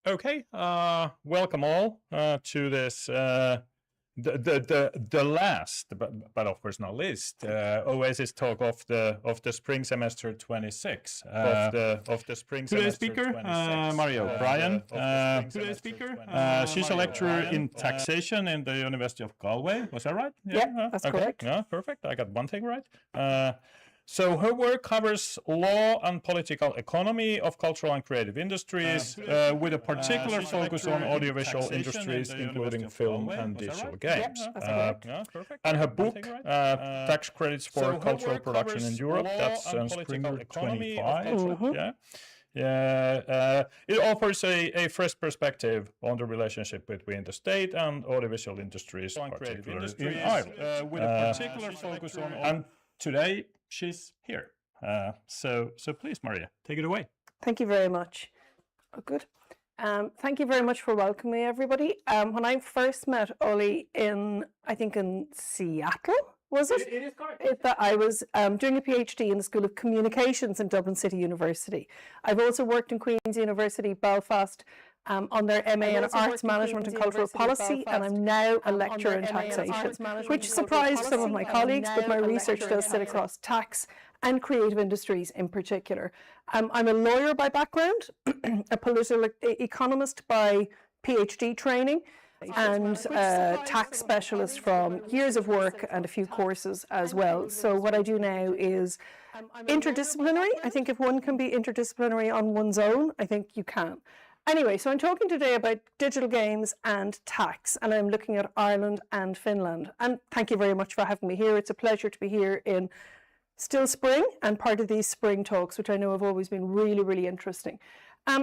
Okay, welcome all to this the last, but of course not least, OASIS talk of the spring semester 26. Of the spring Today's semester speaker, 26. Maria O'Brien. Today's speaker, she's a lecturer in taxation in the University of Galway. Was that right? Yeah, that's correct. Yeah, perfect. I got one thing right. So her work covers law and political economy of cultural and creative industries, with a particular focus on audiovisual industries, including film and digital games. And her book, Tax Credits for Cultural Production in Europe, that's on Spring 25. It offers a fresh perspective on the relationship between the state and audiovisual industries, particularly in Ireland, with a particular focus on. And today she's here. So please, Maria, take it away. Thank you very much. Oh, good. Thank you very much for welcoming me, everybody. When I first met Ollie I think in Seattle, was it? It is correct. I was doing a PhD in the School of Communications in Dublin City University. I've also worked in Queen's University, Belfast, on their MA in Arts Management and Cultural Policy, and I'm now a lecturer in taxation, which surprised some of my colleagues, but my research does sit across tax and creative industries in particular. I'm a lawyer by background, a political economist by PhD training, and a tax specialist from years of work and a few courses as well. So what I do now is interdisciplinary. I think if one can be interdisciplinary on one's own, I think you can. Anyway, so I'm talking today about digital games and tax, and I'm looking at Ireland and Finland. And thank you very much for having me here. It's a pleasure to be here in still spring and part of these spring talks, which I know have always been really, really interesting.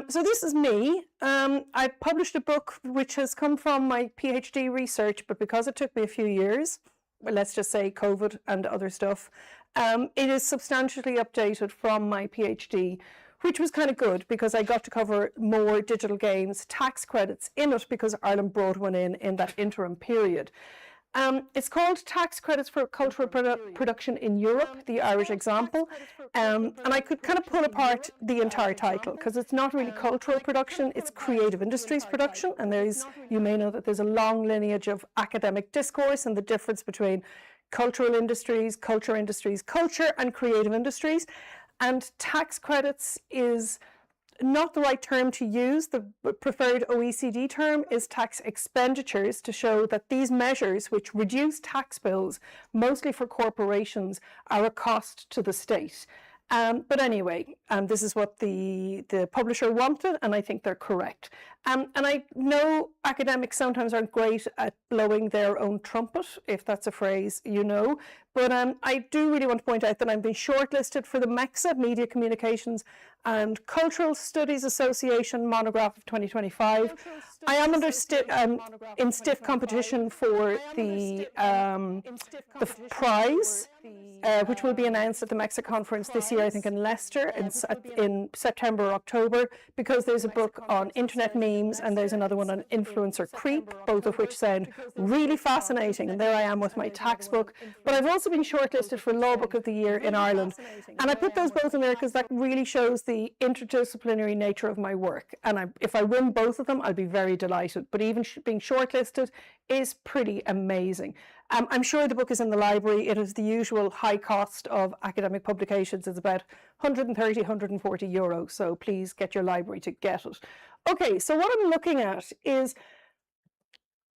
So this is me. I published a book which has come from my PhD research, but because it took me a few years, let's just say COVID and other stuff, it is substantially updated from my PhD, which was kind of good because I got to cover more digital games tax credits in it because Ireland brought one in that interim period. It's called Tax Credits for Cultural Production in Europe, the Irish example. And I could kind of pull apart the entire title because it's not really cultural production, it's creative industries production. And you may know that there's a long lineage of academic discourse and the difference between cultural industries, culture, and creative industries. And tax credits is not the right term to use. The preferred OECD term is tax expenditures, to show that these measures, which reduce tax bills, mostly for corporations, are a cost to the state. But anyway, this is what the publisher wanted, and I think they're correct. And I know academics sometimes aren't great at blowing their own trumpet, if that's a phrase you know. But I do really want to point out that I've been shortlisted for the MEXA, Media Communications and Cultural Studies Association Monograph of 2025. I am in stiff competition for the prize, which will be announced at the MEXA conference this year, I think in Leicester in September or October, because there's a book on internet memes and there's another one on influencer creep, both of which sound really fascinating. And there I am with my tax book. But I've also been shortlisted for Law Book of the Year in Ireland. And I put those both in there because that really shows the interdisciplinary nature of my work. And if I win both of them, I'll be very delighted. But even being shortlisted is pretty amazing. I'm sure the book is in the library. It is the usual high cost of academic publications. It's about 130, 140 euros. So please get your library to get it. Okay, so what I'm looking at is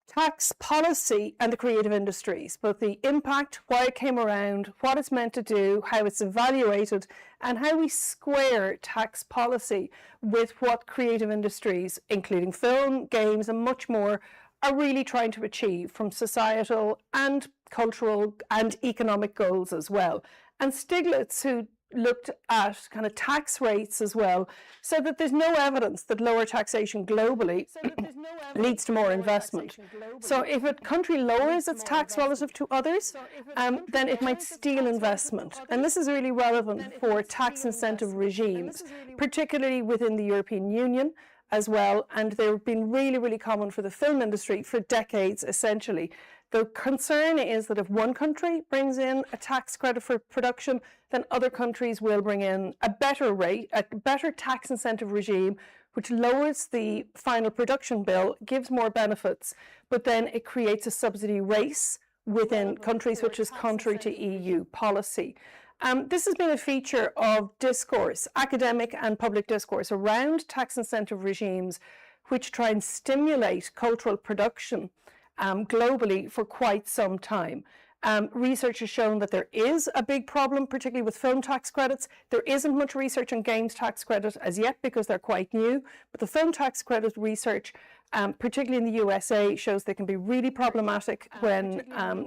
tax policy and the creative industries, both the impact, why it came around, what it's meant to do, how it's evaluated, and how we square tax policy with what creative industries, including film, games, and much more, are really trying to achieve from societal and cultural and economic goals as well. And Stiglitz, who looked at kind of tax rates as well, said that there's no evidence that lower taxation globally leads to more investment. So if a country lowers its tax relative to others, then it might steal investment. And this is really relevant for tax incentive regimes, particularly within the European Union as well. And they've been really, really common for the film industry for decades, essentially. The concern is that if one country brings in a tax credit for production, then other countries will bring in a better rate, a better tax incentive regime, which lowers the final production bill, gives more benefits, but then it creates a subsidy race within countries, which is contrary to EU policy. This has been a feature of discourse, academic and public discourse, around tax incentive regimes which try and stimulate cultural production globally for quite some time. Research has shown that there is a big problem, particularly with film tax credits. There isn't much research on games tax credit as yet because they're quite new, but the film tax credit research, particularly in the USA, shows they can be really problematic when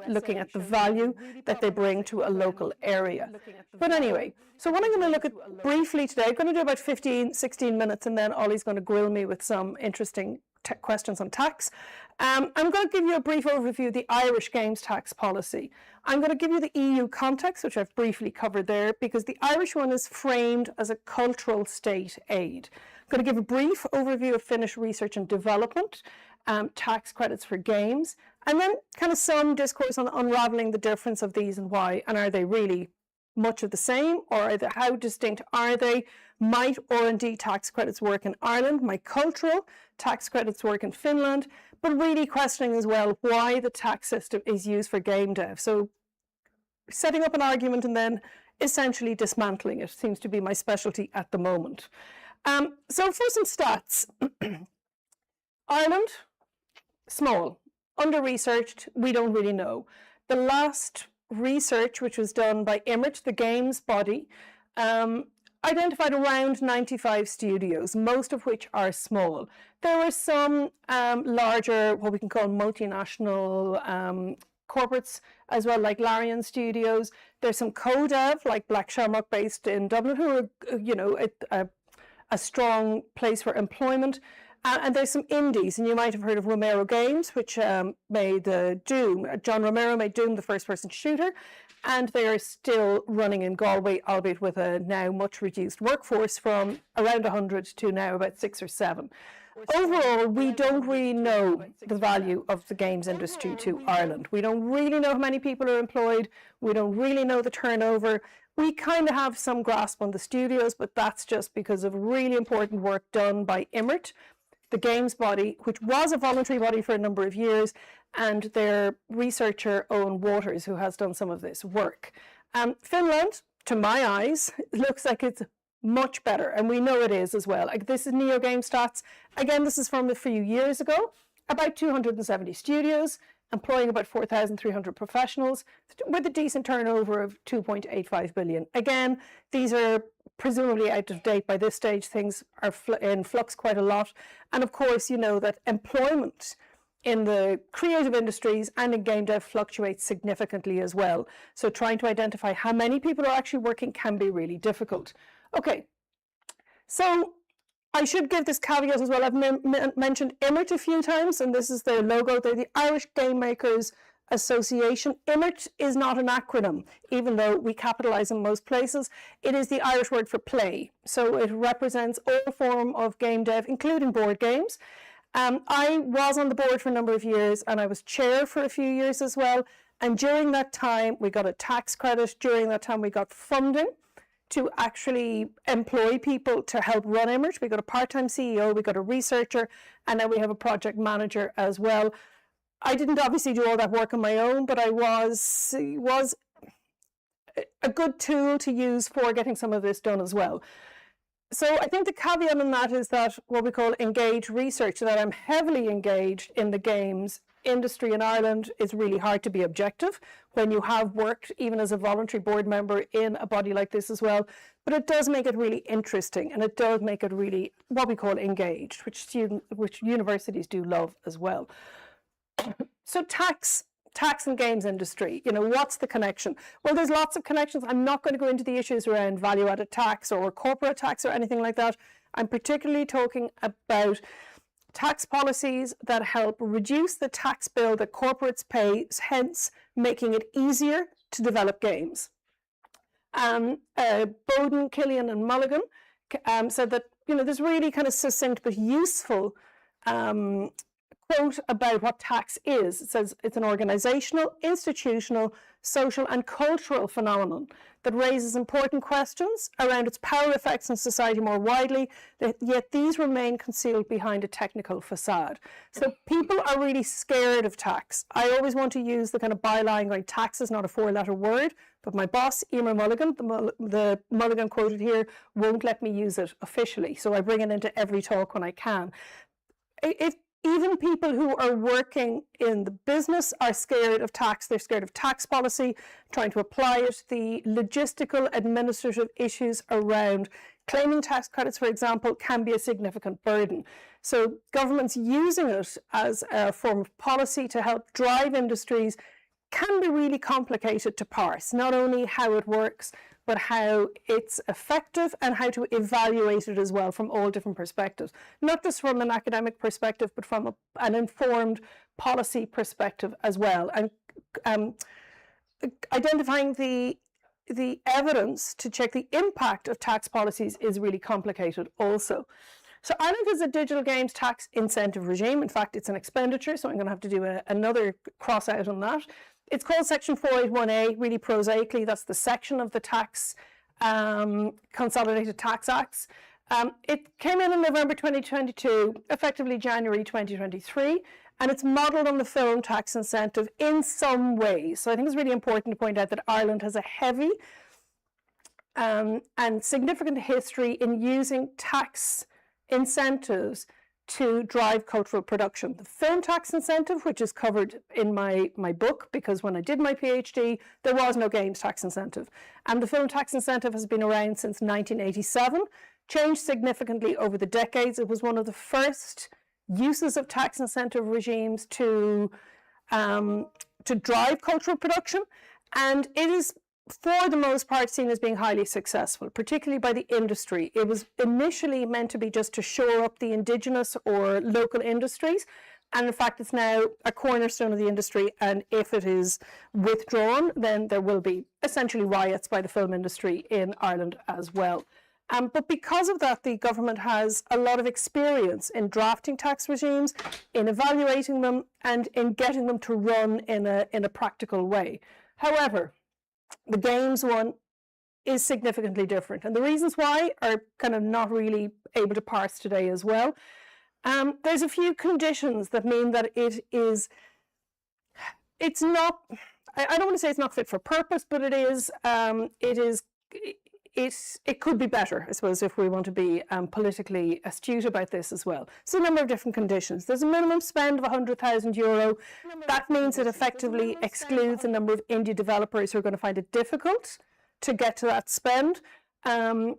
looking at the value that they bring to a local area. But anyway, so what I'm going to look at briefly today, I'm going to do about 15, 16 minutes, and then Ollie's going to grill me with some interesting questions on tax. I'm going to give you a brief overview of the Irish games tax policy. I'm going to give you the EU context, which I've briefly covered there, because the Irish one is framed as a cultural state aid. I'm going to give a brief overview of Finnish research and development, tax credits for games, and then kind of some discourse on unravelling the difference of these and why, and are they really much of the same, or how distinct are they? Might R&D tax credits work in Ireland? Might cultural tax credits work in Finland? But really questioning as well why the tax system is used for game dev. So setting up an argument and then essentially dismantling it seems to be my specialty at the moment. So for some stats, Ireland, small, under-researched, we don't really know. The last research, which was done by IMRIT, the games body, identified around 95 studios, most of which are small. There are some larger, what we can call multinational corporates as well, like Larian Studios. There's some co-dev, like Black Shamrock, based in Dublin, who are, you know, a strong place for employment. And there's some indies, and you might have heard of Romero Games, which made Doom. John Romero made Doom, the first-person shooter, and they are still running in Galway, albeit with a now much reduced workforce from around 100 to now about 6 or 7. Overall, we don't really know the value of the games industry to Ireland. We don't really know how many people are employed. We don't really know the turnover. We kind of have some grasp on the studios, but that's just because of really important work done by IMRIT, the games body, which was a voluntary body for a number of years, and their researcher, Owen Waters, who has done some of this work. Finland, to my eyes, looks like it's much better, and we know it is as well. Like, this is Neo Game Stats. Again, this is from a few years ago. About 270 studios, employing about 4,300 professionals, with a decent turnover of 2.85 billion. Again, these are presumably out of date by this stage. Things are in flux quite a lot. And of course, you know that employment in the creative industries and in game dev fluctuates significantly as well. So trying to identify how many people are actually working can be really difficult. Okay, so I should give this caveat as well. I've mentioned IMRIT a few times, and this is their logo. They're the Irish Game Makers Association. IMRIT is not an acronym, even though we capitalize in most places. It is the Irish word for play. So it represents all form of game dev, including board games. I was on the board for a number of years, and I was chair for a few years as well. And during that time, we got a tax credit. During that time, we got funding to actually employ people to help run IMRIT. We got a part-time CEO, we got a researcher, and now we have a project manager as well. I didn't obviously do all that work on my own, but I was a good tool to use for getting some of this done as well. So I think the caveat on that is that what we call engaged research, that I'm heavily engaged in the games industry in Ireland, is really hard to be objective when you have worked even as a voluntary board member in a body like this as well. But it does make it really interesting, and it does make it really what we call engaged, which universities do love as well. So tax and games industry, you know, what's the connection? Well, there's lots of connections. I'm not going to go into the issues around value-added tax or corporate tax or anything like that. I'm particularly talking about tax policies that help reduce the tax bill that corporates pay, hence making it easier to develop games. Bowden, Killian and Mulligan said that, you know, there's really kind of succinct but useful quote about what tax is. It says it's an organisational, institutional, social and cultural phenomenon that raises important questions around its power effects on society more widely, yet these remain concealed behind a technical facade. So people are really scared of tax. I always want to use the kind of byline going, tax is not a four-letter word, but my boss, Emer Mulligan, the Mulligan quoted here, won't let me use it officially. So I bring it into every talk when I can. Even people who are working in the business are scared of tax. They're scared of tax policy, trying to apply it, the logistical, administrative issues around claiming tax credits, for example, can be a significant burden. So governments using it as a form of policy to help drive industries can be really complicated to parse, not only how it works, but how it's effective and how to evaluate it as well from all different perspectives, not just from an academic perspective, but from an informed policy perspective as well. And identifying the evidence to check the impact of tax policies is really complicated also. So Ireland has a digital games tax incentive regime. In fact, it's an expenditure, so I'm going to have to do another cross out on that. It's called Section 481A, really prosaically. That's the section of the tax, Consolidated Tax Acts. It came in November 2022, effectively January 2023, and it's modelled on the film tax incentive in some ways. So I think it's really important to point out that Ireland has a heavy and significant history in using tax incentives to drive cultural production. The film tax incentive, which is covered in my book, because when I did my PhD, there was no games tax incentive. And the film tax incentive has been around since 1987, changed significantly over the decades. It was one of the first uses of tax incentive regimes to drive cultural production. And it is, for the most part, seen as being highly successful, particularly by the industry. It was initially meant to be just to shore up the indigenous or local industries, and in fact it's now a cornerstone of the industry, and if it is withdrawn, then there will be essentially riots by the film industry in Ireland as well. But because of that, the government has a lot of experience in drafting tax regimes, in evaluating them, and in getting them to run in a practical way. However, the games one is significantly different, and the reasons why are kind of not really able to parse today as well. There's a few conditions that mean that it's not, I don't want to say it's not fit for purpose, but it could be better, I suppose, if we want to be politically astute about this as well. So a number of different conditions. There's a minimum spend of €100,000. That means it effectively excludes a number of indie developers who are going to find it difficult to get to that spend. The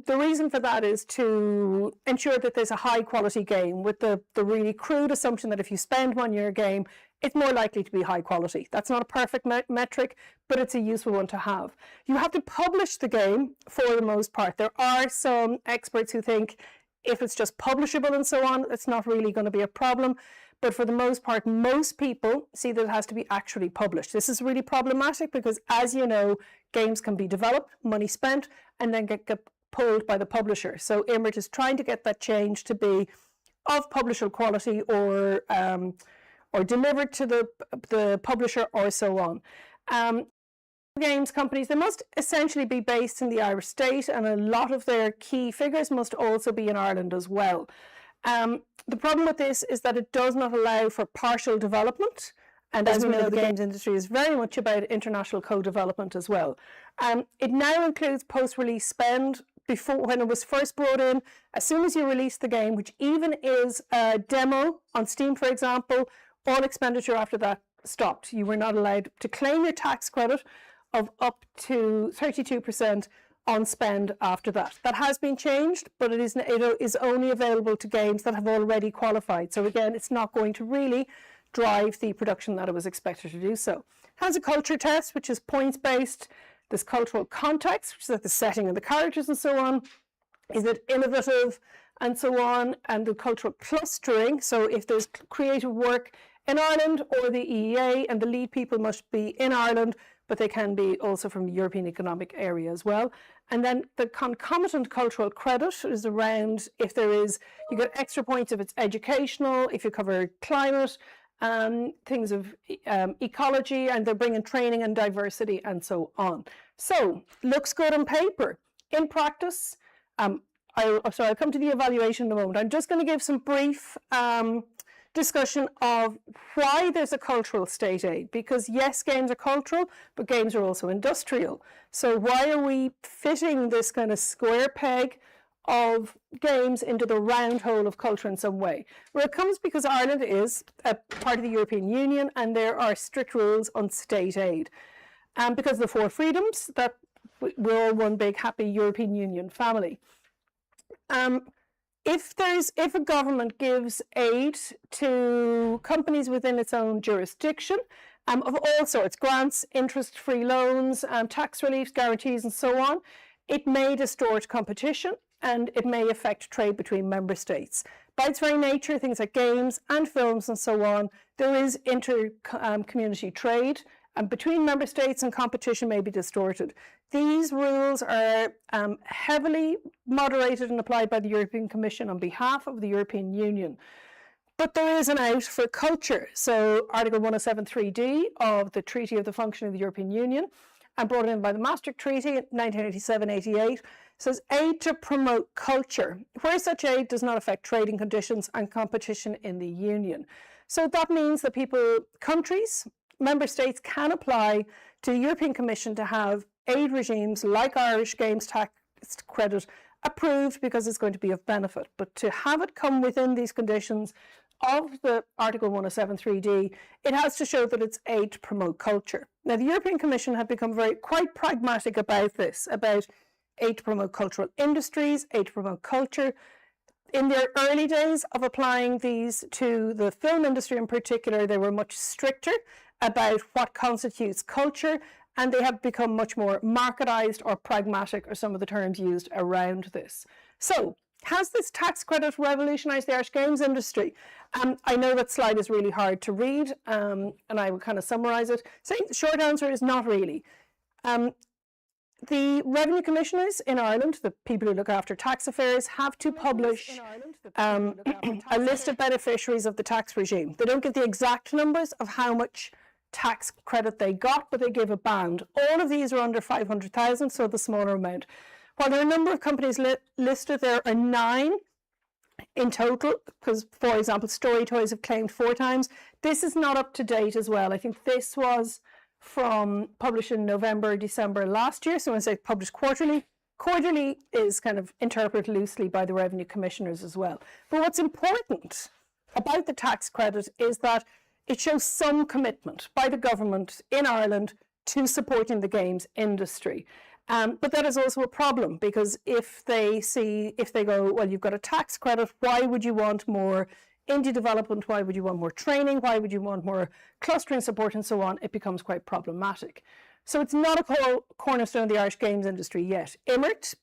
reason for that is to ensure that there's a high quality game, with the really crude assumption that if you spend money on your game, it's more likely to be high quality. That's not a perfect metric, but it's a useful one to have. You have to publish the game for the most part. There are some experts who think if it's just publishable and so on, it's not really going to be a problem. But for the most part, most people see that it has to be actually published. This is really problematic because, as you know, games can be developed, money spent, and then get pulled by the publisher. So IMRIT is trying to get that change to be of publishable quality or delivered to the publisher or so on. Games companies, they must essentially be based in the Irish state, and a lot of their key figures must also be in Ireland as well. The problem with this is that it does not allow for partial development, and as we know, the games industry is very much about international co-development as well. It now includes post-release spend. Before, when it was first brought in, as soon as you release the game, which even is a demo on Steam, for example, all expenditure after that stopped. You were not allowed to claim your tax credit of up to 32% on spend after that. That has been changed, but it is only available to games that have already qualified. So again, it's not going to really drive the production that it was expected to do so. It has a culture test, which is points-based. This cultural context, which is like the setting of the characters and so on. Is it innovative and so on? And the cultural clustering. So if there's creative work in Ireland or the EEA and the lead people must be in Ireland, but they can be also from the European Economic Area as well. And then the concomitant cultural credit is around if there is, you get extra points if it's educational, if you cover climate, things of ecology, and they're bringing training and diversity and so on. So, looks good on paper. In practice, I'll come to the evaluation in a moment. I'm just going to give some brief discussion of why there's a cultural state aid, because yes, games are cultural, but games are also industrial. So why are we fitting this kind of square peg of games into the round hole of culture in some way? Well, it comes because Ireland is a part of the European Union and there are strict rules on state aid. And because of the 4 freedoms, that we're all one big happy European Union family. If a government gives aid to companies within its own jurisdiction, of all sorts, grants, interest-free loans, tax reliefs, guarantees, and so on, it may distort competition and it may affect trade between member states. By its very nature, things like games and films and so on, there is inter-community trade, and between member states, and competition may be distorted. These rules are heavily moderated and applied by the European Commission on behalf of the European Union. But there is an out for culture. So Article 107.3d of the Treaty of the Function of the European Union, and brought in by the Maastricht Treaty in 1987-88, says aid to promote culture, where such aid does not affect trading conditions and competition in the Union. So that means that countries, member states can apply to the European Commission to have aid regimes like Irish Games Tax Credit approved because it's going to be of benefit. But to have it come within these conditions of the Article 107.3d, it has to show that it's aid to promote culture. Now, the European Commission have become quite pragmatic about this, about aid to promote cultural industries, aid to promote culture. In their early days of applying these to the film industry in particular, they were much stricter about what constitutes culture, and they have become much more marketized or pragmatic, or some of the terms used around this. So, has this tax credit revolutionized the Irish games industry? I know that slide is really hard to read, and I will kind of summarize it. So the short answer is not really. The revenue commissioners in Ireland, the people who look after tax affairs, have to publish a list of beneficiaries of the tax regime. They don't give the exact numbers of how much tax credit they got, but they give a band. All of these are under 500,000, so the smaller amount. While there are a number of companies listed, there are 9 in total, because, for example, Story Toys have claimed 4 times. This is not up to date as well. I think this was from published in November, December last year. So when I say published quarterly, quarterly is kind of interpreted loosely by the revenue commissioners as well. But what's important about the tax credit is that it shows some commitment by the government in Ireland to supporting the games industry. But that is also a problem, because if they go, well, you've got a tax credit, why would you want more indie development? Why would you want more training? Why would you want more clustering support and so on? It becomes quite problematic. So it's not a cornerstone of the Irish games industry yet. IMERT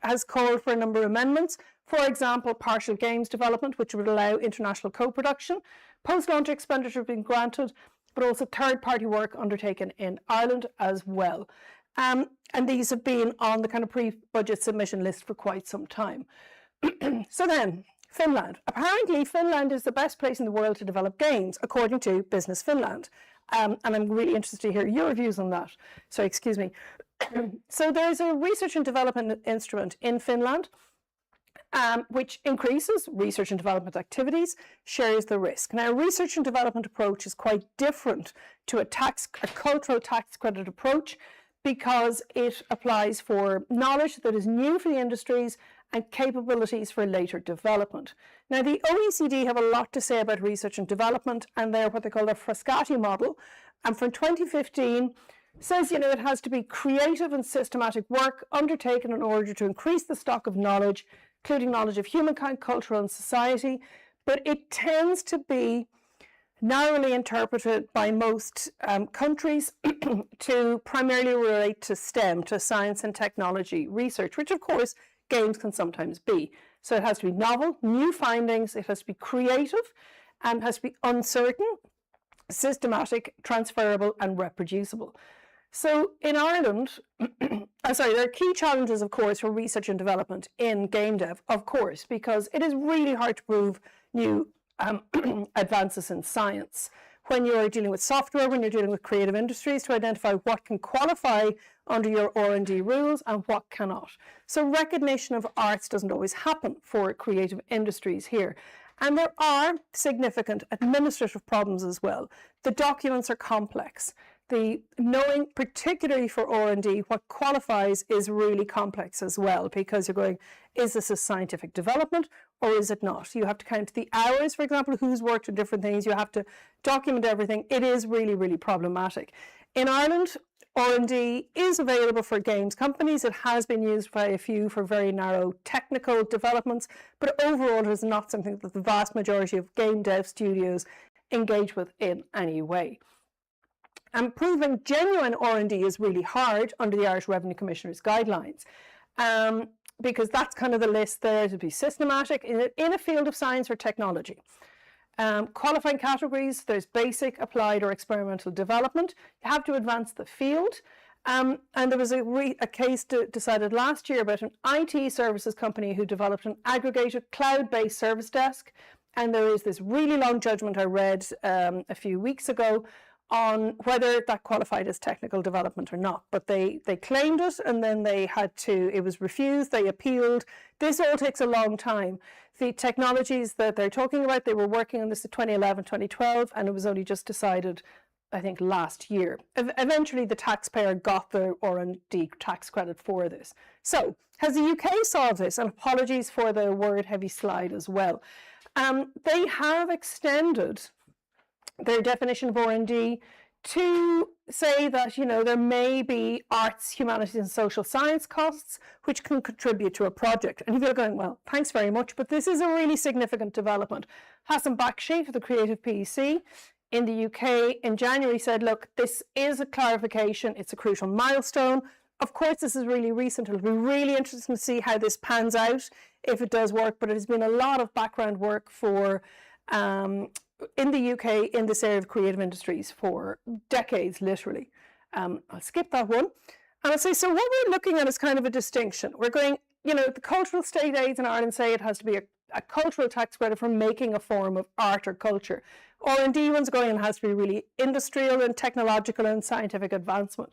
has called for a number of amendments. For example, partial games development, which would allow international co-production. Post-launch expenditure being granted, but also third-party work undertaken in Ireland as well. And these have been on the kind of pre-budget submission list for quite some time. So then, Finland. Apparently, Finland is the best place in the world to develop games, according to Business Finland. And I'm really interested to hear your views on that. So, excuse me. So there's a research and development instrument in Finland, which increases research and development activities, shares the risk. Now, a research and development approach is quite different to a cultural tax credit approach, because it applies for knowledge that is new for the industries and capabilities for later development. Now, the OECD have a lot to say about research and development, and they're what they call their Frascati model. And from 2015, says, it has to be creative and systematic work undertaken in order to increase the stock of knowledge, including knowledge of humankind, culture, and society. But it tends to be narrowly interpreted by most countries to primarily relate to STEM, to science and technology research, which of course games can sometimes be. So it has to be novel, new findings, it has to be creative, and has to be uncertain, systematic, transferable, and reproducible. So in Ireland, there are key challenges, of course, for research and development in game dev, of course, because it is really hard to prove new advances in science when you're dealing with software, when you're dealing with creative industries, to identify what can qualify under your R&D rules and what cannot. So recognition of arts doesn't always happen for creative industries here. And there are significant administrative problems as well. The documents are complex. The knowing, particularly for R&D, what qualifies is really complex as well, because you're going, is this a scientific development or is it not? You have to count the hours, for example, who's worked on different things. You have to document everything. It is really, really problematic. In Ireland, R&D is available for games companies. It has been used by a few for very narrow technical developments, but overall it is not something that the vast majority of game dev studios engage with in any way. And proving genuine R&D is really hard under the Irish Revenue Commissioner's guidelines, because that's kind of the list there, to be systematic in a field of science or technology. Qualifying categories, there's basic, applied or experimental development. You have to advance the field. And there was a case decided last year about an IT services company who developed an aggregated cloud-based service desk. And there is this really long judgment I read a few weeks ago on whether that qualified as technical development or not. But they claimed it, and then it was refused, they appealed. This all takes a long time. The technologies that they're talking about, they were working on this in 2011, 2012, and it was only just decided, I think, last year. Eventually, the taxpayer got the R&D tax credit for this. So, has the UK solved this? And apologies for the word-heavy slide as well. They have extended their definition of R&D to say that, there may be arts, humanities and social science costs which can contribute to a project. And you're going, well, thanks very much, but this is a really significant development. Hassan Bakshi of the Creative PEC in the UK in January said, look, this is a clarification, it's a crucial milestone. Of course, this is really recent. It'll be really interesting to see how this pans out, if it does work, but it has been a lot of background work for in the UK in this area of creative industries for decades, literally. I'll skip that one. And I'll say, so what we're looking at is kind of a distinction. We're going, the cultural state aids in Ireland say it has to be a cultural tax credit for making a form of art or culture. R&D one's going, it has to be really industrial and technological and scientific advancement.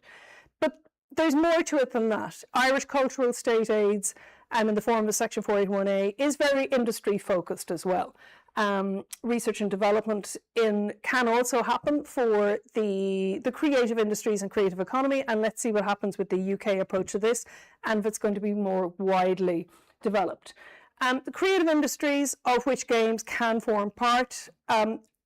But there's more to it than that. Irish cultural state aids, in the form of Section 481A, is very industry focused as well. Research and development can also happen for the creative industries and creative economy, and let's see what happens with the UK approach to this and if it's going to be more widely developed. The creative industries, of which games can form part,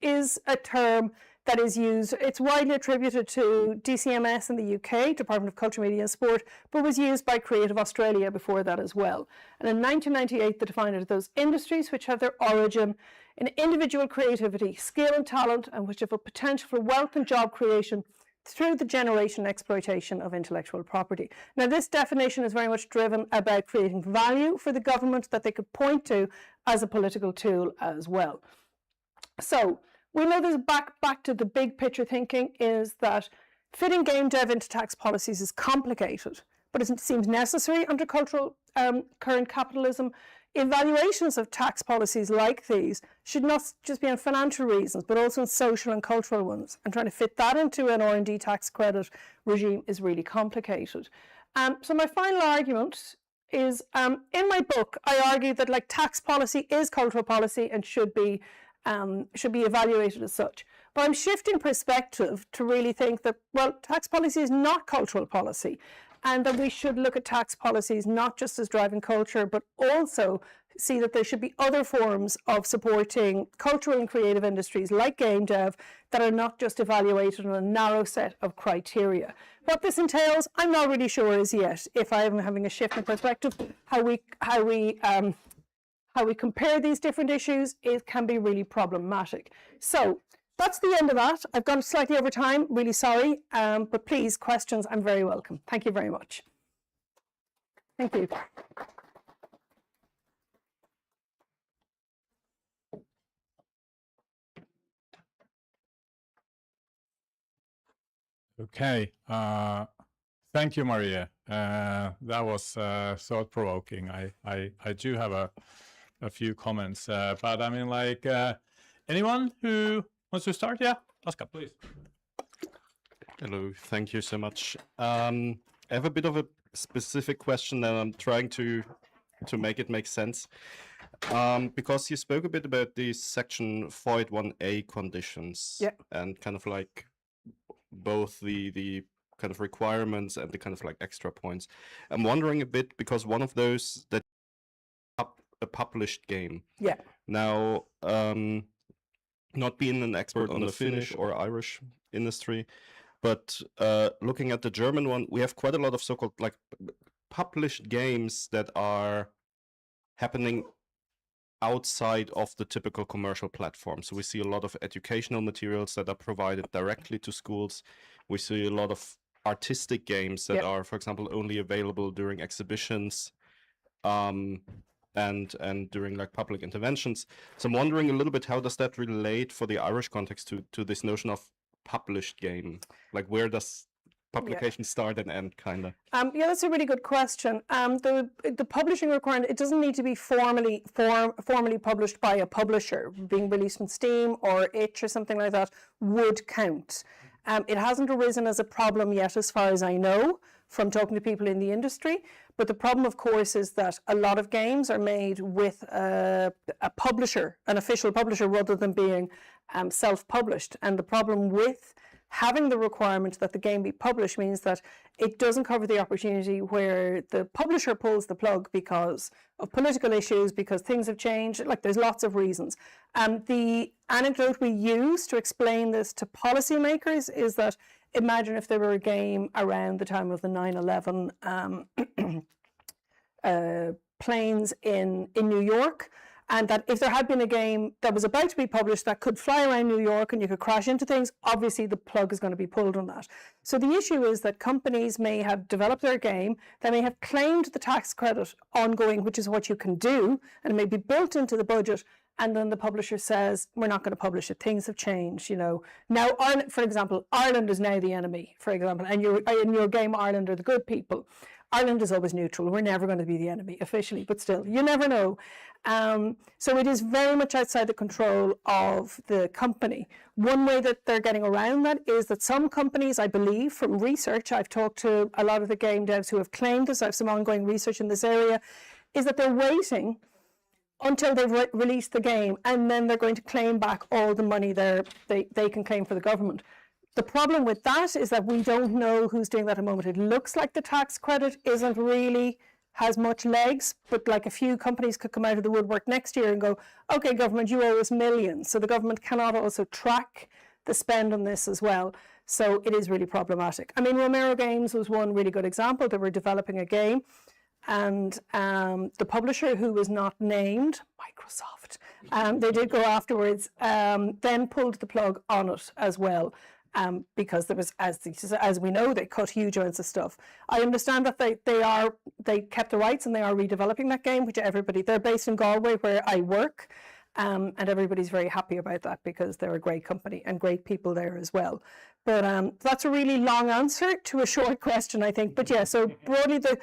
is a term that is used. It's widely attributed to DCMS in the UK, Department of Culture, Media and Sport, but was used by Creative Australia before that as well. And in 1998, they defined it as those industries which have their origin in individual creativity, skill and talent, and which have a potential for wealth and job creation through the generation and exploitation of intellectual property. Now, this definition is very much driven about creating value for the government that they could point to as a political tool as well. So, we know there's back to the big picture thinking is that fitting game dev into tax policies is complicated, but it seems necessary under cultural current capitalism. Evaluations of tax policies like these should not just be on financial reasons, but also on social and cultural ones. And trying to fit that into an R&D tax credit regime is really complicated. So my final argument is, in my book, I argue that tax policy is cultural policy and should be evaluated as such. But I'm shifting perspective to really think that, well, tax policy is not cultural policy, and that we should look at tax policies not just as driving culture, but also see that there should be other forms of supporting cultural and creative industries like game dev that are not just evaluated on a narrow set of criteria. What this entails, I'm not really sure as yet. If I am having a shift in perspective, how we compare these different issues, it can be really problematic. So that's the end of that. I've gone slightly over time, really sorry, but please, questions, I'm very welcome. Thank you very much. Thank you. Okay. Thank you, Maria. That was thought-provoking. I do have a few comments, but I mean, like, anyone who wants to start? Yeah, Oscar, please. Hello, thank you so much. I have a bit of a specific question and I'm trying to make it make sense. Because you spoke a bit about the section 481A conditions, Yeah. and kind of like both the kind of requirements and the kind of like extra points. I'm wondering a bit, because one of those that a published game. Yeah. Now, not being an expert on the Finnish or Irish industry, but looking at the German one, we have quite a lot of so-called like published games that are happening outside of the typical commercial platform. So we see a lot of educational materials that are provided directly to schools. We see a lot of artistic games that are, for example, only available during exhibitions and during like public interventions. So I'm wondering a little bit, how does that relate for the Irish context to this notion of published game? Like, where does publication start and end, kind of? Yeah, that's a really good question. The publishing requirement, it doesn't need to be formally published by a publisher. Being released on Steam or Itch or something like that would count. It hasn't arisen as a problem yet, as far as I know, from talking to people in the industry. But the problem, of course, is that a lot of games are made with a publisher, an official publisher, rather than being self-published. And the problem with having the requirement that the game be published means that it doesn't cover the opportunity where the publisher pulls the plug because of political issues, because things have changed. Like, there's lots of reasons. The anecdote we use to explain this to policymakers is that, imagine if there were a game around the time of the 9/11 planes in New York, and that if there had been a game that was about to be published that could fly around New York and you could crash into things, obviously the plug is going to be pulled on that. So the issue is that companies may have developed their game, they may have claimed the tax credit ongoing, which is what you can do, and it may be built into the budget, and then the publisher says, we're not going to publish it. Things have changed, you know. Now, Ireland, for example, Ireland is now the enemy, for example, and in your game, Ireland are the good people. Ireland is always neutral. We're never going to be the enemy officially, but still, you never know. So it is very much outside the control of the company. One way that they're getting around that is that some companies, I believe, from research, I've talked to a lot of the game devs who have claimed this, I have some ongoing research in this area, is that they're waiting until they've released the game, and then they're going to claim back all the money they can claim for the government. The problem with that is that we don't know who's doing that at the moment. It looks like the tax credit isn't really has much legs, but like a few companies could come out of the woodwork next year and go, okay, government, you owe us millions. So the government cannot also track the spend on this as well. So it is really problematic. I mean, Romero Games was one really good example. They were developing a game, and the publisher, who was not named, Microsoft, they did go afterwards, then pulled the plug on it as well. Because there was, as we know, they cut huge amounts of stuff. I understand that they kept the rights and they are redeveloping that game, which they're based in Galway, where I work, and everybody's very happy about that because they're a great company and great people there as well. But that's a really long answer to a short question, I think. But yeah, so broadly, the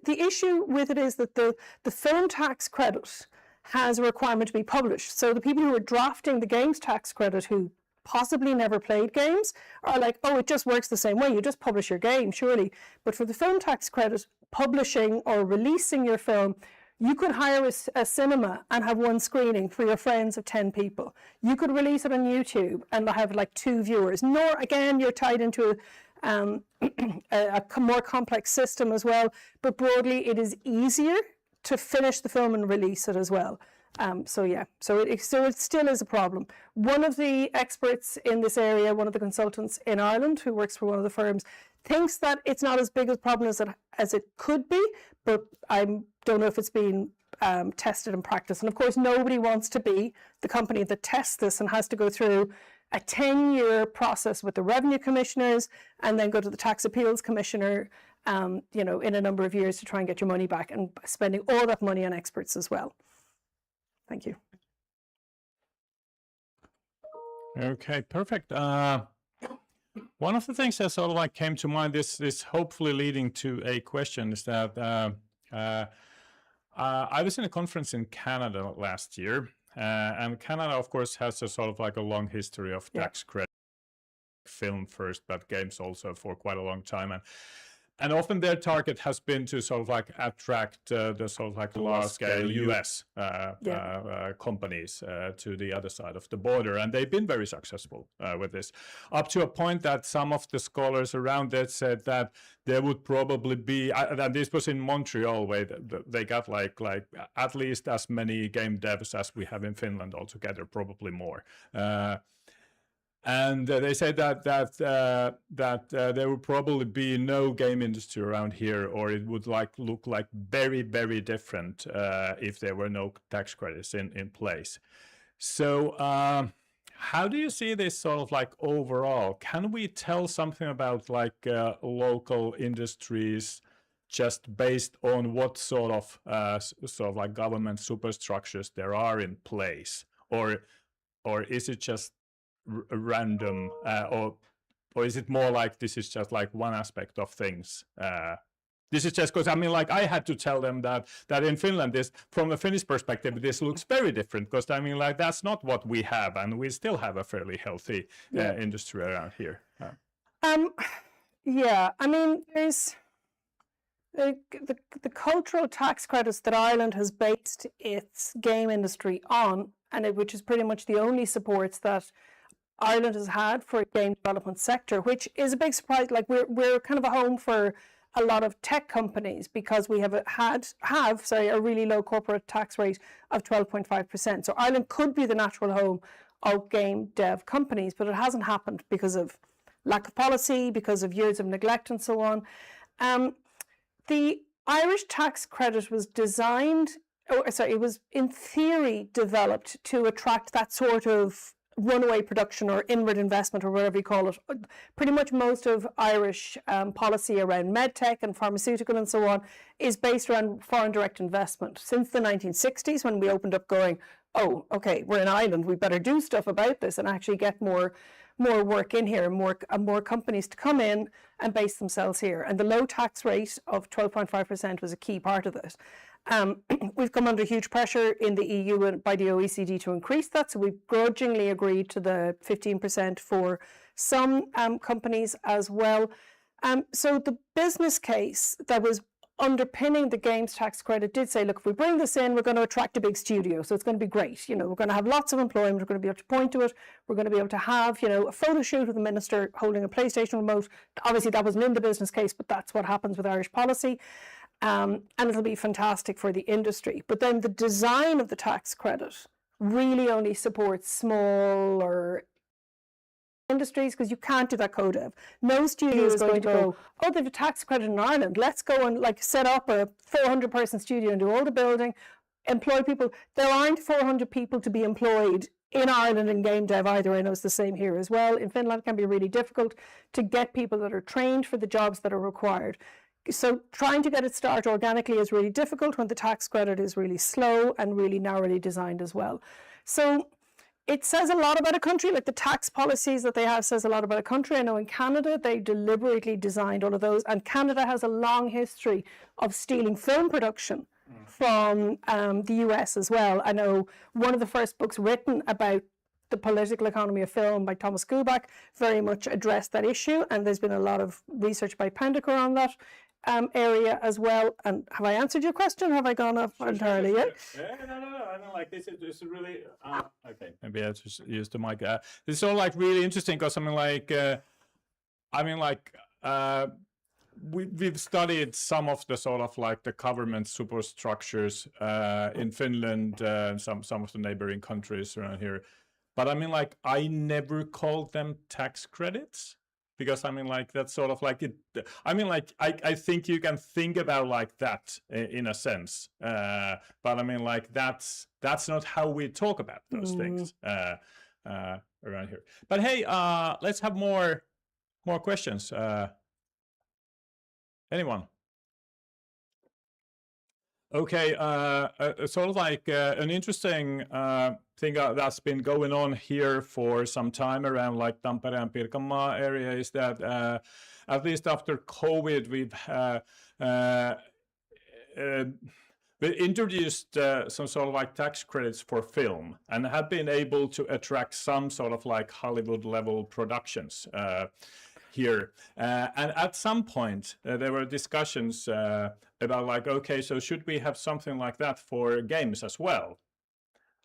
issue with it is that the film tax credit has a requirement to be published. So the people who are drafting the games tax credit, who possibly never played games, are like, oh, it just works the same way. You just publish your game, surely. But for the film tax credit, publishing or releasing your film, you could hire a cinema and have one screening for your friends of 10 people. You could release it on YouTube and have like 2 viewers. Nor, again, you're tied into a more complex system as well. But broadly, it is easier to finish the film and release it as well. So it still is a problem. One of the experts in this area, one of the consultants in Ireland who works for one of the firms, thinks that it's not as big a problem as it could be, but I don't know if it's been tested in practice. And of course, nobody wants to be the company that tests this and has to go through a 10-year process with the revenue commissioners and then go to the tax appeals commissioner, in a number of years to try and get your money back, and spending all that money on experts as well. Thank you. Okay, perfect. One of the things that sort of like came to mind, this hopefully leading to a question, is that I was in a conference in Canada last year, and Canada, of course, has a sort of like a long history of tax credit, film first, but games also for quite a long time, and often their target has been to sort of like attract the sort of like large-scale US companies to the other side of the border, and they've been very successful with this, up to a point that some of the scholars around it said that there would probably be, and this was in Montreal, where they got like at least as many game devs as we have in Finland altogether, probably more. And they said that there would probably be no game industry around here, or it would look like very, very different if there were no tax credits in place. So how do you see this sort of like overall? Can we tell something about like local industries just based on what sort of like government superstructures there are in place, or is it just random, or is it more like this is just like one aspect of things? This is just because I mean, like, I had to tell them that in Finland, this, from a Finnish perspective, this looks very different, because I mean, like, that's not what we have, and we still have a fairly healthy industry around here. Yeah, I mean, there's the cultural tax credits that Ireland has based its game industry on, and which is pretty much the only supports that Ireland has had for a game development sector, which is a big surprise. Like, we're kind of a home for a lot of tech companies, because we have a really low corporate tax rate of 12.5%. So Ireland could be the natural home of game dev companies, but it hasn't happened because of lack of policy, because of years of neglect and so on. The Irish tax credit was it was in theory developed to attract that sort of runaway production or inward investment, or whatever you call it. Pretty much most of Irish policy around medtech and pharmaceutical and so on is based around foreign direct investment. Since the 1960s, when we opened up going, oh, okay, we're in Ireland, we better do stuff about this and actually get more work in here, more companies to come in and base themselves here. And the low tax rate of 12.5% was a key part of it. We've come under huge pressure in the EU and by the OECD to increase that, so we've grudgingly agreed to the 15% for some companies as well. So the business case that was underpinning the games tax credit did say, look, if we bring this in, we're going to attract a big studio, so it's going to be great. You know, we're going to have lots of employment, we're going to be able to point to it, we're going to be able to have, you know, a photo shoot of the minister holding a PlayStation remote. Obviously that wasn't in the business case, but that's what happens with Irish policy. And it'll be fantastic for the industry. But then the design of the tax credit really only supports smaller industries, because you can't do that co-dev. No studio is going to go, oh, they have a tax credit in Ireland, let's go and like set up a 400-person studio and do all the building, employ people. There aren't 400 people to be employed in Ireland in game dev either. I know it's the same here as well. In Finland, it can be really difficult to get people that are trained for the jobs that are required. So trying to get it started organically is really difficult when the tax credit is really slow and really narrowly designed as well. So it says a lot about a country, like the tax policies that they have says a lot about a country. I know in Canada, they deliberately designed all of those, and Canada has a long history of stealing film production from the US as well. I know one of the first books written about the political economy of film by Thomas Kuback very much addressed that issue, and there's been a lot of research by Pendiker on that area as well. And have I answered your question? Have I gone off entirely yet? Yeah, no. I mean, like, this is really okay. Maybe I just use the mic. This is all like really interesting, because we've studied some of the sort of like the government superstructures in Finland, some of the neighboring countries around here. But I mean, like, I never called them tax credits, because I mean, like, that's sort of like it. I mean, like, I think you can think about like that in a sense, but I mean, like, that's not how we talk about those things around here. But hey, let's have more questions. Anyone? Okay, sort of like an interesting thing that's been going on here for some time around like Tampere and Pirkanmaa area is that at least after COVID, we introduced some sort of like tax credits for film and have been able to attract some sort of like Hollywood level productions here. And at some point, there were discussions about like, okay, so should we have something like that for games as well?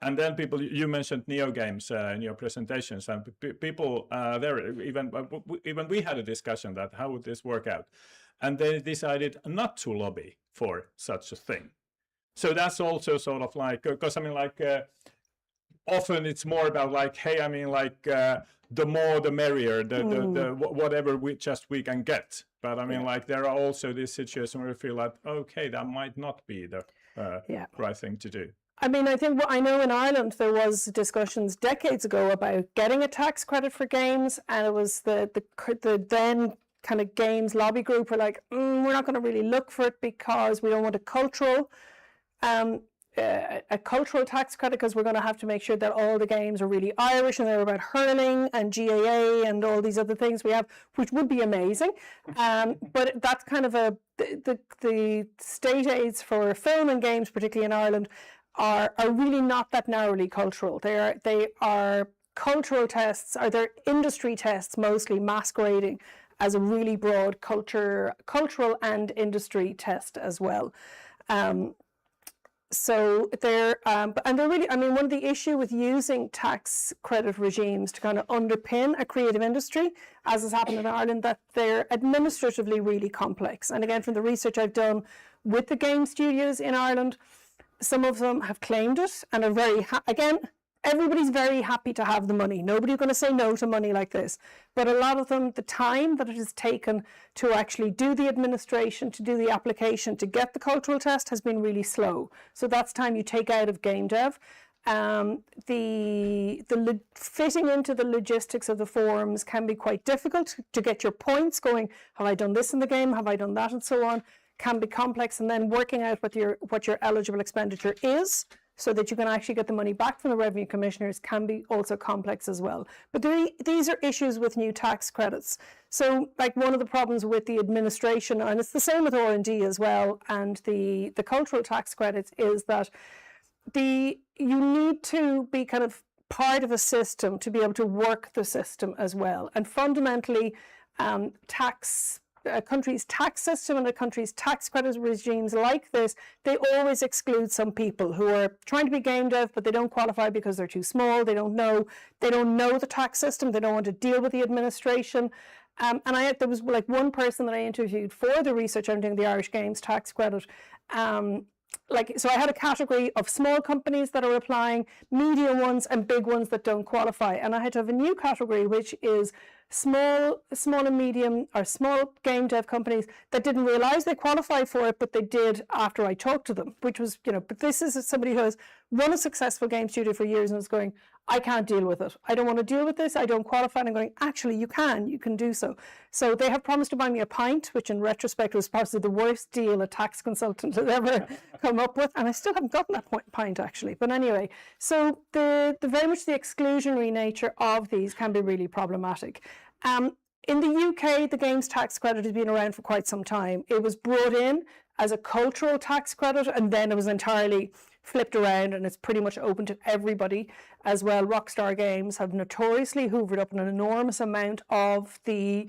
And then people, you mentioned Neo games in your presentations, and people there, even we had a discussion that how would this work out? And they decided not to lobby for such a thing. So that's also sort of like, because I mean, like, often it's more about like, hey, I mean, like, the more the merrier, the whatever we can get. But I mean, like, there are also these situations where we feel like, okay, that might not be the right thing to do. I mean, I think I know in Ireland there was discussions decades ago about getting a tax credit for games, and it was the then kind of games lobby group were like, we're not going to really look for it because we don't want a cultural tax credit, because we're going to have to make sure that all the games are really Irish and they're about hurling and GAA and all these other things we have, which would be amazing. But that's kind of the state aids for film and games, particularly in Ireland, are really not that narrowly cultural. They are cultural tests, or they're industry tests mostly, masquerading as a really broad cultural and industry test as well. So they're really, I mean, one of the issue with using tax credit regimes to kind of underpin a creative industry, as has happened in Ireland, that they're administratively really complex. And again, from the research I've done with the game studios in Ireland, some of them have claimed it and are very, again, everybody's very happy to have the money. Nobody's going to say no to money like this. But a lot of them, the time that it has taken to actually do the administration, to do the application, to get the cultural test has been really slow. So that's time you take out of game dev. The fitting into the logistics of the forms can be quite difficult to get your points going. Have I done this in the game? Have I done that? And so on. Can be complex, and then working out what your eligible expenditure is, so that you can actually get the money back from the revenue commissioners, can be also complex as well. But these are issues with new tax credits. So like one of the problems with the administration, and it's the same with R&D as well, and the cultural tax credits, is that you need to be kind of part of a system to be able to work the system as well. And fundamentally, a country's tax system and a country's tax credit regimes like this, they always exclude some people who are trying to be game dev, but they don't qualify because they're too small. They don't know the tax system. They don't want to deal with the administration. And there was like one person that I interviewed for the research I'm doing, the Irish Games tax credit. So I had a category of small companies that are applying, medium ones, and big ones that don't qualify. And I had to have a new category, which is small and medium, or small game dev companies that didn't realize they qualified for it, but they did after I talked to them, which was, but this is somebody who has run a successful game studio for years and is going, I can't deal with it. I don't want to deal with this. I don't qualify. And I'm going, actually, you can do so. So they have promised to buy me a pint, which in retrospect was possibly the worst deal a tax consultant had ever come up with. And I still haven't gotten that pint, actually. But anyway, so the very much the exclusionary nature of these can be really problematic. In the UK, the games tax credit has been around for quite some time. It was brought in as a cultural tax credit, and then it was entirely flipped around, and it's pretty much open to everybody as well. Rockstar Games have notoriously hoovered up an enormous amount of the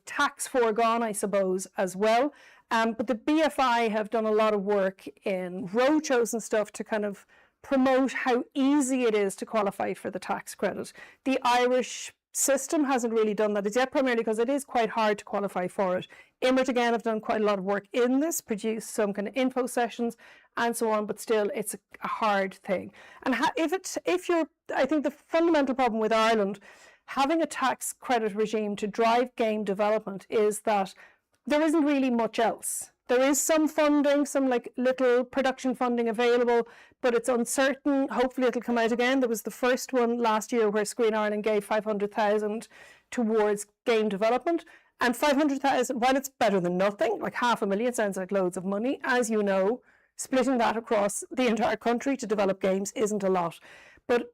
tax foregone, I suppose, as well. But the BFI have done a lot of work in roadshows and stuff to kind of promote how easy it is to qualify for the tax credit. The Irish system hasn't really done that as yet, primarily because it is quite hard to qualify for it. Imrit again have done quite a lot of work in this, produced some kind of info sessions and so on, but still it's a hard thing. And I think the fundamental problem with Ireland having a tax credit regime to drive game development is that there isn't really much else. There is some funding, some like little production funding available, but it's uncertain. Hopefully it'll come out again. There was the first one last year where Screen Ireland gave 500,000 towards game development. And 500,000, while it's better than nothing, like 500,000 sounds like loads of money, as you know, splitting that across the entire country to develop games isn't a lot. But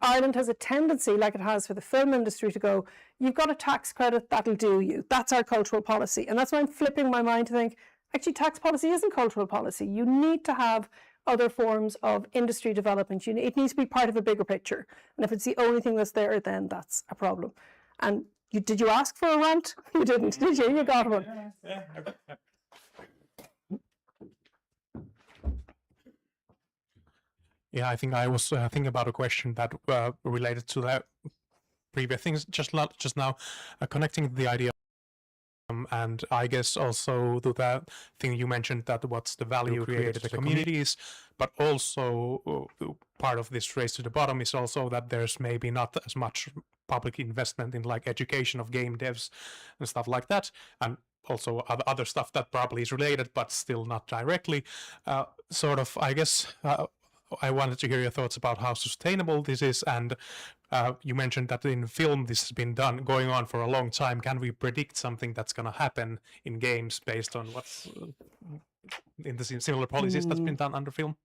Ireland has a tendency, like it has for the film industry, to go, you've got a tax credit, that'll do you. That's our cultural policy. And that's why I'm flipping my mind to think, actually, tax policy isn't cultural policy. You need to have other forms of industry development. It needs to be part of a bigger picture. And if it's the only thing that's there, then that's a problem. And did you ask for a rant? You didn't, did you? You got one. Yeah. Okay. Yeah, I think I was thinking about a question that related to that previous things just now, connecting the idea. And I guess also to that thing you mentioned, that what's the value created to the communities, but also part of this race to the bottom is also that there's maybe not as much public investment in like education of game devs and stuff like that, and also other stuff that probably is related but still not directly. Sort of, I guess, I wanted to hear your thoughts about how sustainable this is, and you mentioned that in film this has been going on for a long time. Can we predict something that's going to happen in games based on what's in the similar policies that's been done under film?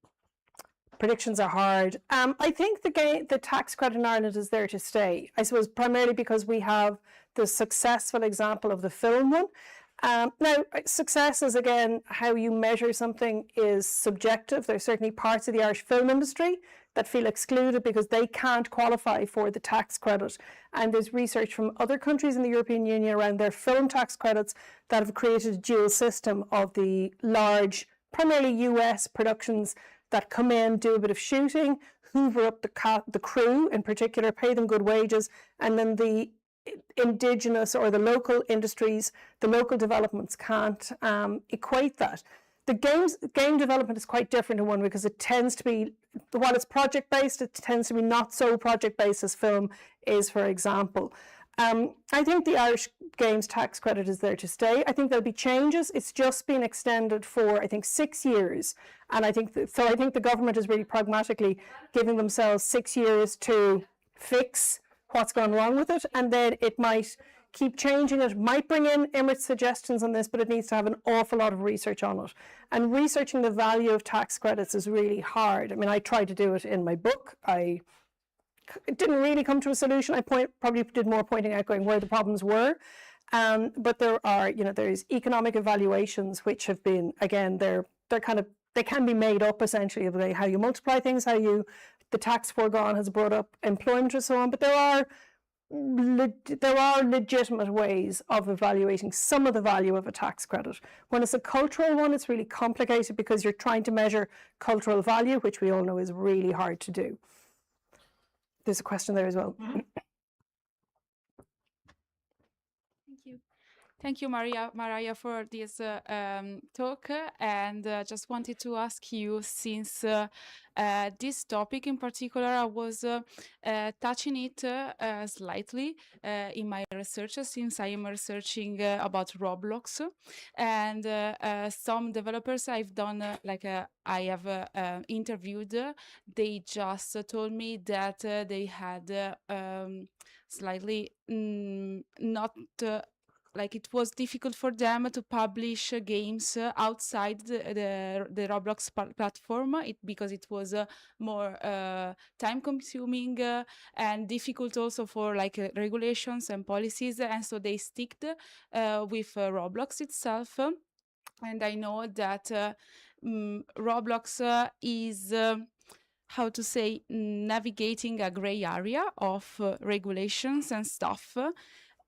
Predictions are hard. I think the tax credit in Ireland is there to stay. I suppose primarily because we have the successful example of the film one. Now, success is, again, how you measure something is subjective. There's certainly parts of the Irish film industry that feel excluded because they can't qualify for the tax credit. And there's research from other countries in the European Union around their film tax credits that have created a dual system of the large, primarily US productions that come in, do a bit of shooting, hoover up the crew in particular, pay them good wages, and then the indigenous or the local industries, the local developments can't equate that. The game development is quite different in one because it tends to be, while it's project based, it tends to be not so project based as film is, for example. I think the Irish Games tax credit is there to stay. I think there'll be changes. It's just been extended for, I think, 6 years. And I think the government is really pragmatically giving themselves 6 years to fix what's gone wrong with it, and then it might keep changing. It might bring in Immer's suggestions on this, but it needs to have an awful lot of research on it. And researching the value of tax credits is really hard. I mean, I tried to do it in my book. It didn't really come to a solution. I probably did more pointing out going where the problems were. But there are, there's economic evaluations which have been, again, they can be made up essentially of how you multiply things, the tax foregone has brought up employment and so on, but there are legitimate ways of evaluating some of the value of a tax credit. When it's a cultural one, it's really complicated because you're trying to measure cultural value, which we all know is really hard to do. There's a question there as well. Thank you, Maria, for this talk. And just wanted to ask you, since this topic in particular, I was touching it slightly in my research, since I am researching about Roblox. And some developers I've done, I have interviewed, they just told me that they had slightly not... it was difficult for them to publish games outside the Roblox platform because it was more time-consuming and difficult also for regulations and policies, and so they sticked with Roblox itself. And I know that Roblox is how to say, navigating a gray area of regulations and stuff.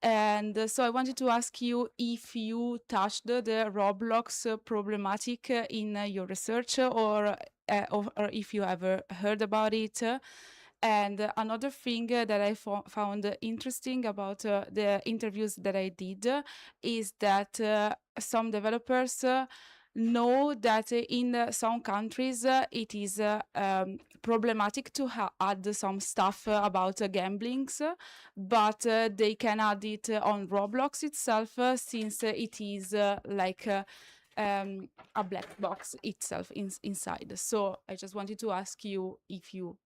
And so I wanted to ask you if you touched the Roblox problematic in your research, or if you ever heard about it. And another thing that I found interesting about the interviews that I did is that some developers know that in some countries it is problematic to add some stuff about gamblings, but they can add it on Roblox itself since it is like a black box itself inside. So I just wanted to ask you if you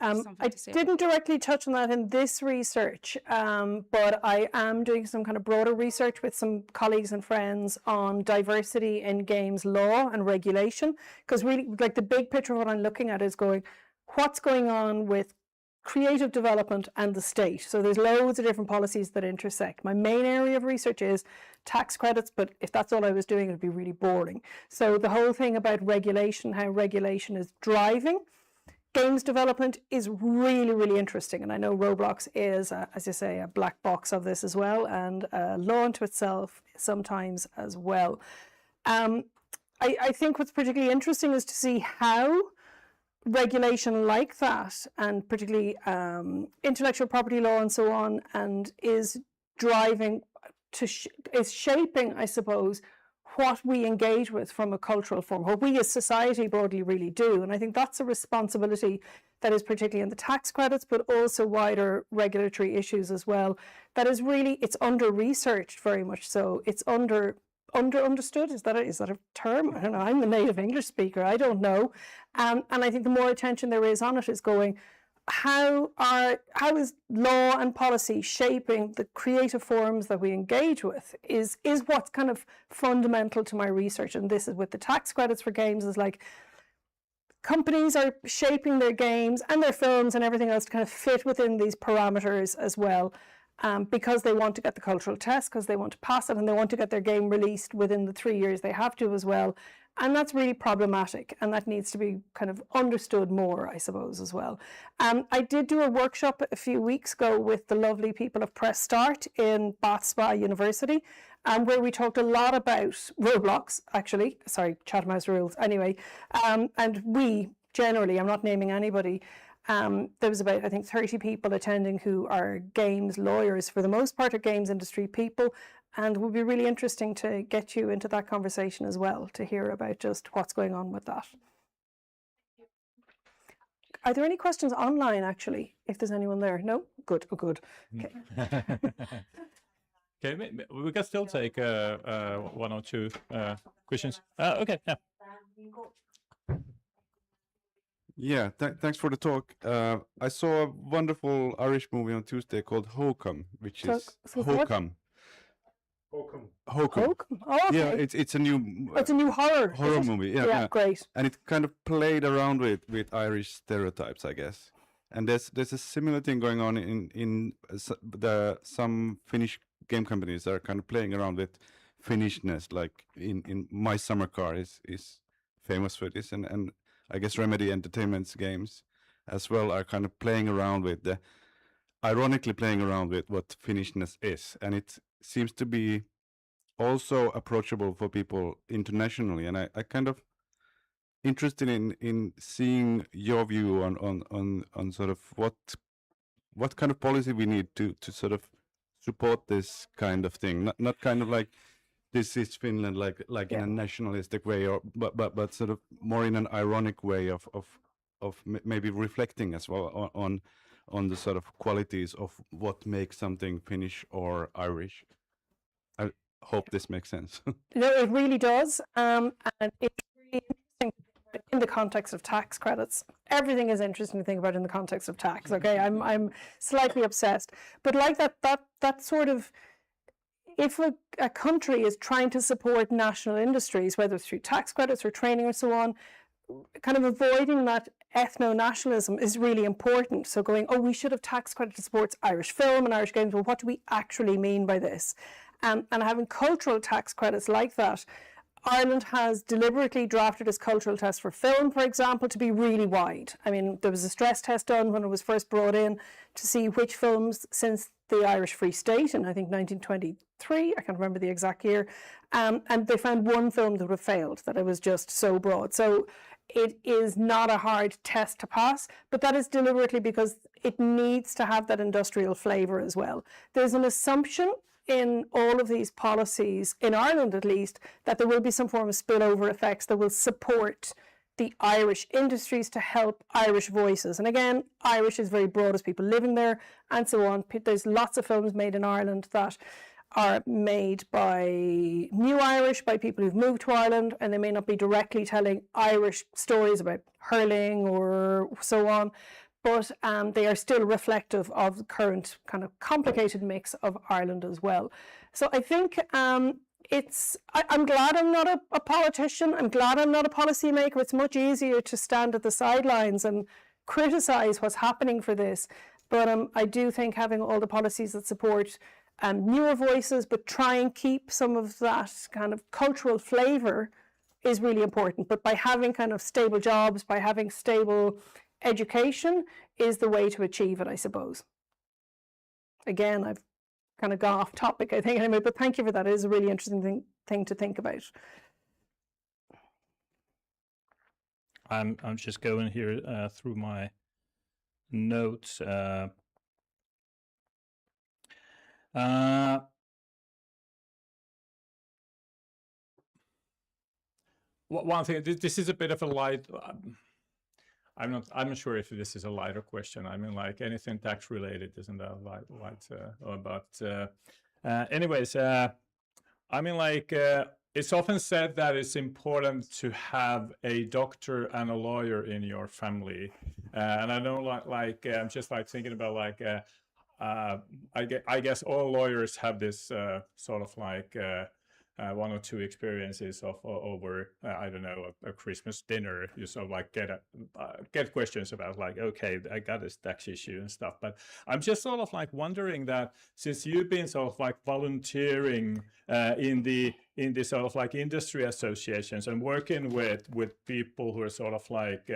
something I to say. didn't directly touch on that in this research, but I am doing some kind of broader research with some colleagues and friends on diversity in games law and regulation, because really, like, the big picture of what I'm looking at is going, what's going on with creative development and the state. So there's loads of different policies that intersect. My main area of research is tax credits, but if that's all I was doing, it'd be really boring. So the whole thing about regulation, how regulation is driving games development, is really, really interesting. And I know Roblox is, as you say, a black box of this as well, and law unto itself sometimes as well. I think what's particularly interesting is to see how regulation like that, and particularly intellectual property law and so on, and is driving to is shaping, I suppose, what we engage with from a cultural form, what we as society broadly really do. And I think that's a responsibility that is particularly in the tax credits, but also wider regulatory issues as well. That is really, it's under-researched very much so. It's understood. Is that a term? I don't know. I'm a native English speaker. I don't know. And I think the more attention there is on it is going, how is law and policy shaping the creative forms that we engage with is what's kind of fundamental to my research. And this is with the tax credits for games, is like companies are shaping their games and their films and everything else to kind of fit within these parameters as well. Because they want to get the cultural test, because they want to pass it, and they want to get their game released within the 3 years they have to as well. And that's really problematic, and that needs to be kind of understood more, I suppose, as well. I did do a workshop a few weeks ago with the lovely people of Press Start in Bath Spa University, where we talked a lot about Roblox, actually. Sorry, Chatham House Rules. Anyway, and we generally, I'm not naming anybody, there was about, I think, 30 people attending who are games lawyers, for the most part are games industry people, and it would be really interesting to get you into that conversation as well, to hear about just what's going on with that. Are there any questions online, actually, if there's anyone there? No? Good. Oh, good. Okay. Okay, we can still take one or two questions. Okay, yeah. Yeah, thanks for the talk. I saw a wonderful Irish movie on Tuesday called Hokum, which is Hokum. Hokum. Oh, okay. Yeah, it's a new It's a new horror movie. Yeah, great. And it kind of played around with Irish stereotypes, I guess. And there's a similar thing going on in some Finnish game companies that are kind of playing around with Finnishness, like in My Summer Car is famous for this, and I guess Remedy Entertainment's games as well are kind of playing around with ironically playing around with what Finnishness is, and it seems to be also approachable for people internationally. And I kind of interested in seeing your view on sort of what kind of policy we need to sort of support this kind of thing, not kind of like this is Finland, like in a nationalistic way, or but sort of more in an ironic way of maybe reflecting as well on the sort of qualities of what makes something Finnish or Irish. I hope this makes sense. No, it really does, and it's really interesting in the context of tax credits. Everything is interesting to think about in the context of tax. Okay, I'm slightly obsessed, but like that sort of. If a country is trying to support national industries, whether it's through tax credits or training or so on, kind of avoiding that ethno-nationalism is really important. So going, oh, we should have tax credit to support Irish film and Irish games. Well, what do we actually mean by this? And having cultural tax credits like that, Ireland has deliberately drafted its cultural test for film, for example, to be really wide. I mean, there was a stress test done when it was first brought in to see which films since the Irish Free State in, I think, 1923, I can't remember the exact year, and they found one film that would have failed, that it was just so broad. So it is not a hard test to pass, but that is deliberately because it needs to have that industrial flavour as well. There's an assumption in all of these policies, in Ireland at least, that there will be some form of spillover effects that will support the Irish industries to help Irish voices. And again, Irish is very broad as people living there and so on. There's lots of films made in Ireland that are made by new Irish, by people who've moved to Ireland, and they may not be directly telling Irish stories about hurling or so on. but they are still reflective of the current kind of complicated mix of Ireland as well. So I think I'm glad I'm not a politician. I'm glad I'm not a policymaker. It's much easier to stand at the sidelines and criticise what's happening for this. But I do think having all the policies that support newer voices, but try and keep some of that kind of cultural flavour is really important. But by having kind of stable jobs, by having stable education is the way to achieve it, I suppose. Again, I've kind of gone off topic, I think, anyway, but thank you for that. It is a really interesting thing to think about. I'm just going here through my notes. One thing, this is a bit of a light. I'm not sure if this is a lighter question. I mean, like anything tax related isn't a light. But anyways, I mean, like it's often said that it's important to have a doctor and a lawyer in your family, and I know, like I'm just like thinking about like I guess all lawyers have this sort of like one or two experiences of over I don't know, a Christmas dinner. You sort of like get questions about like, okay, I got this tax issue and stuff. But I'm just sort of like wondering that since you've been sort of like volunteering in the sort of like industry associations and working with people who are sort of like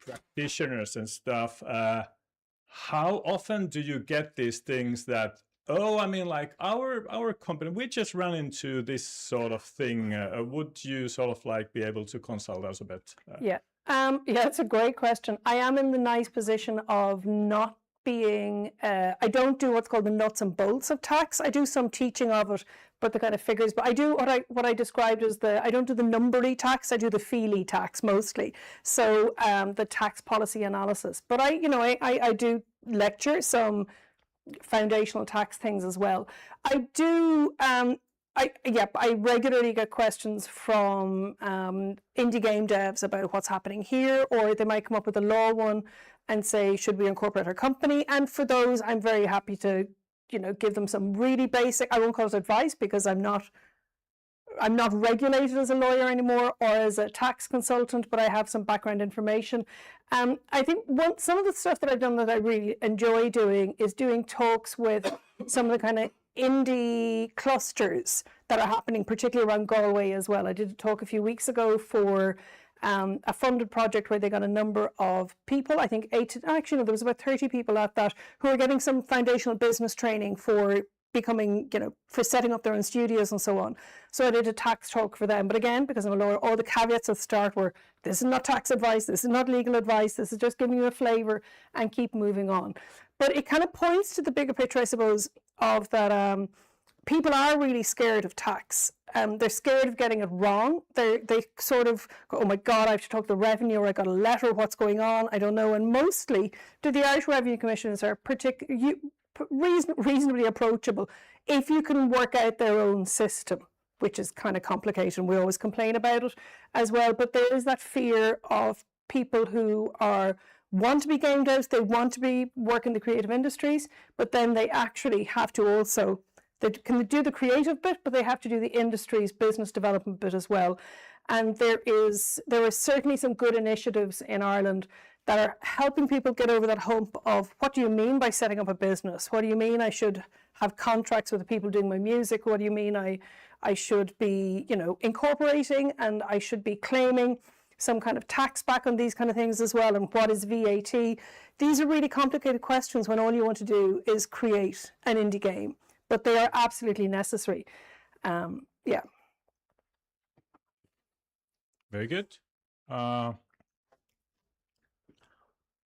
practitioners and stuff, how often do you get these things that, oh, I mean, like our company, we just ran into this sort of thing. Would you sort of like be able to consult us a bit? Yeah, it's a great question. I am in the nice position of not being, I don't do what's called the nuts and bolts of tax. I do some teaching of it, but the kind of figures, but I do what I described as I don't do the numbery tax, I do the feely tax mostly. So the tax policy analysis, but I do lecture some foundational tax things as well. I do, I regularly get questions from indie game devs about what's happening here, or they might come up with a law one and say, should we incorporate our company? And for those, I'm very happy to, give them some really basic, I won't call it advice because I'm not regulated as a lawyer anymore or as a tax consultant, but I have some background information. I think some of the stuff that I've done that I really enjoy doing is doing talks with some of the kind of indie clusters that are happening, particularly around Galway as well. I did a talk a few weeks ago for a funded project where they got a number of people, I think there was about 30 people at that, who are getting some foundational business training for becoming, for setting up their own studios and so on. So I did a tax talk for them. But again, because I'm a lawyer, all the caveats at the start were, this is not tax advice, this is not legal advice, this is just giving you a flavour, and keep moving on. But it kind of points to the bigger picture, I suppose, of that people are really scared of tax. They're scared of getting it wrong. They sort of go, oh my God, I have to talk to the revenue, or I got a letter, what's going on? I don't know. And mostly, the Irish Revenue Commissioners are reasonably approachable if you can work out their own system, which is kind of complicated. We always complain about it as well. But there is that fear of people who want to be game devs, they want to be working the creative industries, but then they actually have to also, they can do the creative bit, but they have to do the industry's business development bit as well. And there are certainly some good initiatives in Ireland that are helping people get over that hump of, what do you mean by setting up a business? What do you mean I should have contracts with the people doing my music? What do you mean I should be, incorporating, and I should be claiming some kind of tax back on these kind of things as well? And what is VAT? These are really complicated questions when all you want to do is create an indie game, but they are absolutely necessary. Yeah. Very good.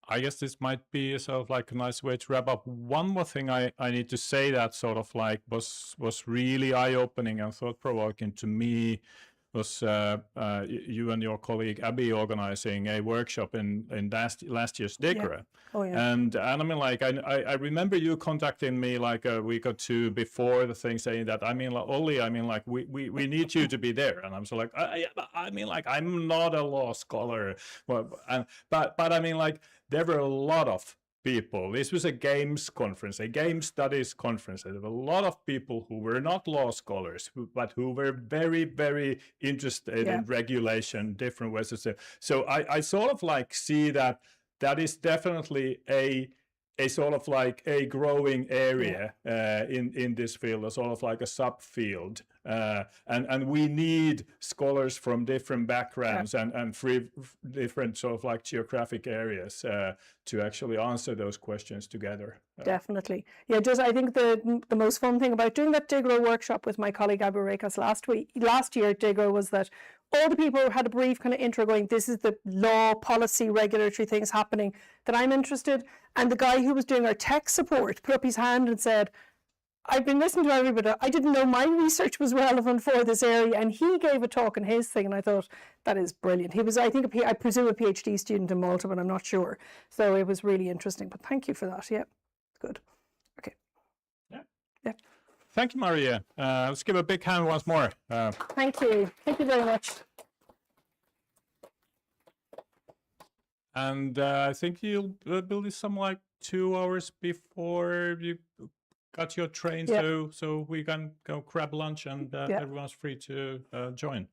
I guess this might be sort of like a nice way to wrap up. One more thing I need to say that sort of like was really eye-opening and thought-provoking to me was you and your colleague Abby organizing a workshop in last year's DIGRA. Oh, yeah. And I mean, like, I remember you contacting me like a week or two before the thing, saying that, I mean, like, Olli, I mean, like, we need you to be there. And I'm so like, I mean, like, I'm not a law scholar. But I mean, like, there were a lot of people. This was a games conference, a game studies conference. There were a lot of people who were not law scholars, but who were very, very interested in regulation, different ways to say. So I sort of like see that is definitely a sort of like a growing area in this field, a sort of like a subfield, and we need scholars from different backgrounds and different sort of like geographic areas to actually answer those questions together. Definitely. Yeah, just I think the most fun thing about doing that DIGRA workshop with my colleague Abu Rekas last year at DIGRA was that all the people had a brief kind of intro going, this is the law, policy, regulatory things happening that I'm interested. And the guy who was doing our tech support put up his hand and said, I've been listening to everybody. I didn't know my research was relevant for this area. And he gave a talk on his thing. And I thought, that is brilliant. He was, I think, I presume a PhD student in Malta, but I'm not sure. So it was really interesting. But thank you for that. Yeah, good. Okay. Yeah. Thank you, Maria. Let's give a big hand once more. Thank you. Thank you very much. And I think you'll build this some like 2 hours before you got your train, so we can go grab lunch and everyone's free to join.